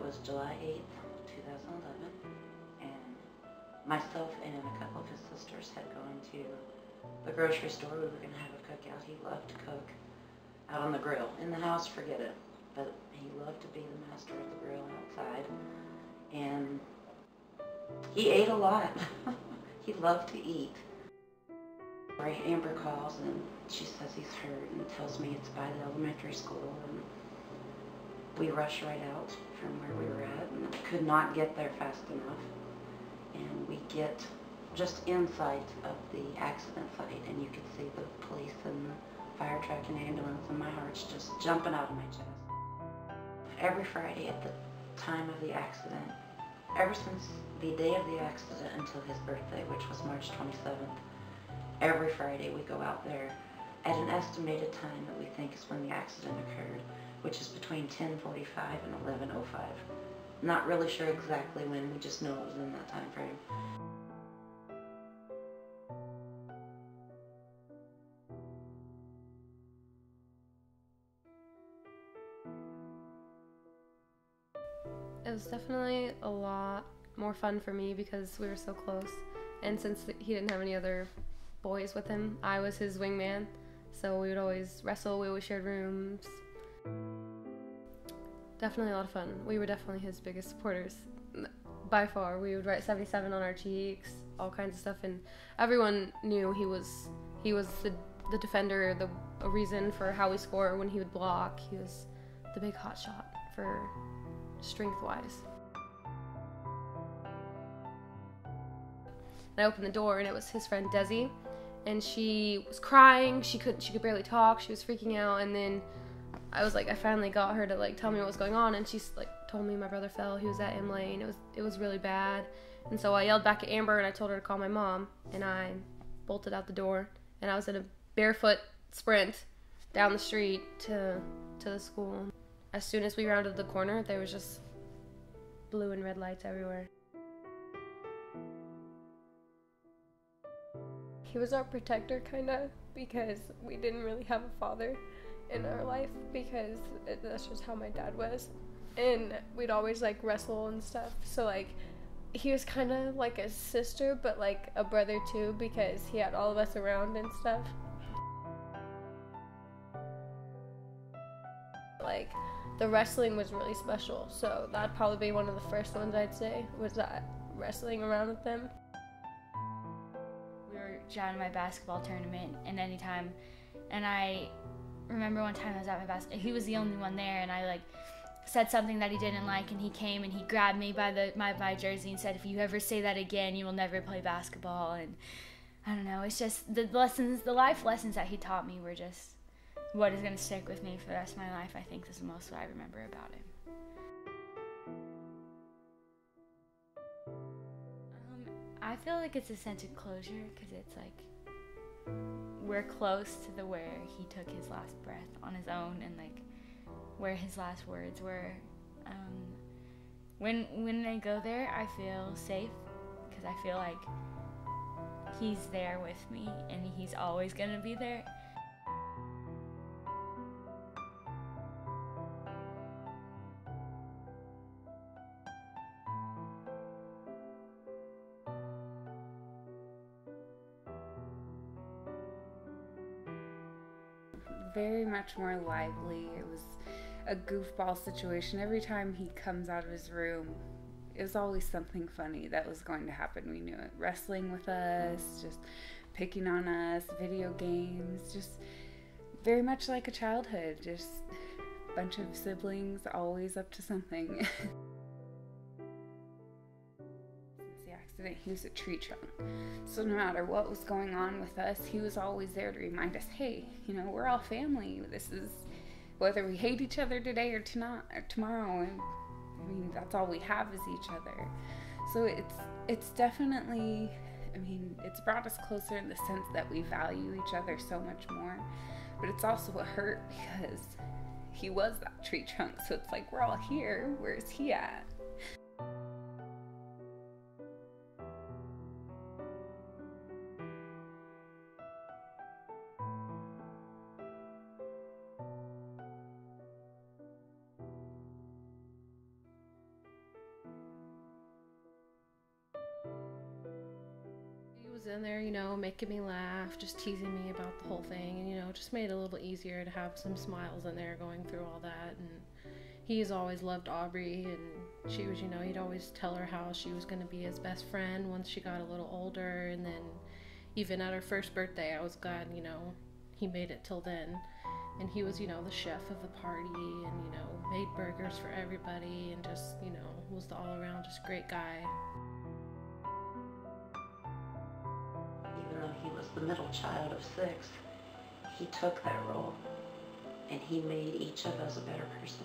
was July 8th, 2011, and myself and a couple of his sisters had gone to the grocery store. We were going to have a cookout. He loved to cook out on the grill. In the house, forget it. But he loved to be the master of the grill outside. And he ate a lot. He loved to eat. Amber calls and she says he's hurt and tells me it's by the elementary school, and we rush right out from where we were at and could not get there fast enough. And we get just in sight of the accident site, and you could see the police and fire truck and ambulance, and my heart's just jumping out of my chest. Every Friday at the time of the accident, ever since the day of the accident until his birthday, which was March 27th, every Friday we go out there at an estimated time that we think is when the accident occurred, which is between 10:45 and 11:05. Not really sure exactly when, we just know it was in that time frame. It was definitely a lot more fun for me because we were so close, and since he didn't have any other boys with him, I was his wingman, so we would always wrestle, we always shared rooms. Definitely a lot of fun. We were definitely his biggest supporters by far. We would write 77 on our cheeks, all kinds of stuff, and everyone knew he was the defender, a reason for how we score when he would block. He was the big hot shot for strength-wise. And I opened the door and it was his friend Desi, and she was crying. She could barely talk. She was freaking out, and then I finally got her to tell me what was going on, and she told me my brother fell. He was at M Lane. It was really bad, and so I yelled back at Amber and I told her to call my mom, and I bolted out the door, and I was in a barefoot sprint down the street to the school. As soon as we rounded the corner, there was just blue and red lights everywhere. He was our protector, kinda, because we didn't really have a father in our life, because that's just how my dad was, and we'd always wrestle and stuff, so he was kind of like a sister, but a brother too, because he had all of us around and stuff. The wrestling was really special, so that'd probably be one of the first ones I'd say, was that wrestling around with them. We were down in my basketball tournament, and anytime, and I remember one time I was at he was the only one there, and I said something that he didn't like, and he came and he grabbed me by my jersey and said, "If you ever say that again, you will never play basketball." And I don't know, it's just the life lessons that he taught me were just what is going to stick with me for the rest of my life. I think this is most what I remember about him. I feel like it's a sense of closure, because it's we're close to where he took his last breath on his own, and where his last words were. When I go there, I feel safe, because I feel like he's there with me, and he's always gonna be there. Very much more lively. It was a goofball situation. Every time he comes out of his room, it was always something funny that was going to happen. We knew it. Wrestling with us, just picking on us, video games, just very much like a childhood. Just a bunch of siblings always up to something. He was a tree trunk, so no matter what was going on with us, he was always there to remind us, hey, we're all family. This is, whether we hate each other today or tomorrow, and that's all we have is each other. So it's definitely, it's brought us closer in the sense that we value each other so much more, but it's also a hurt because he was that tree trunk, so it's we're all here, where's he at? was in there, you know, making me laugh, just teasing me about the whole thing, and, you know, just made it a little easier to have some smiles in there going through all that. And he's always loved Aubrey, and she was, you know, he'd always tell her how she was going to be his best friend once she got a little older. And then even at her first birthday, I was glad, you know, he made it till then. And he was, you know, the chef of the party, and, you know, made burgers for everybody, and just, you know, was the all-around just great guy. Even though he was the middle child of 6, he took that role, and he made each of us a better person.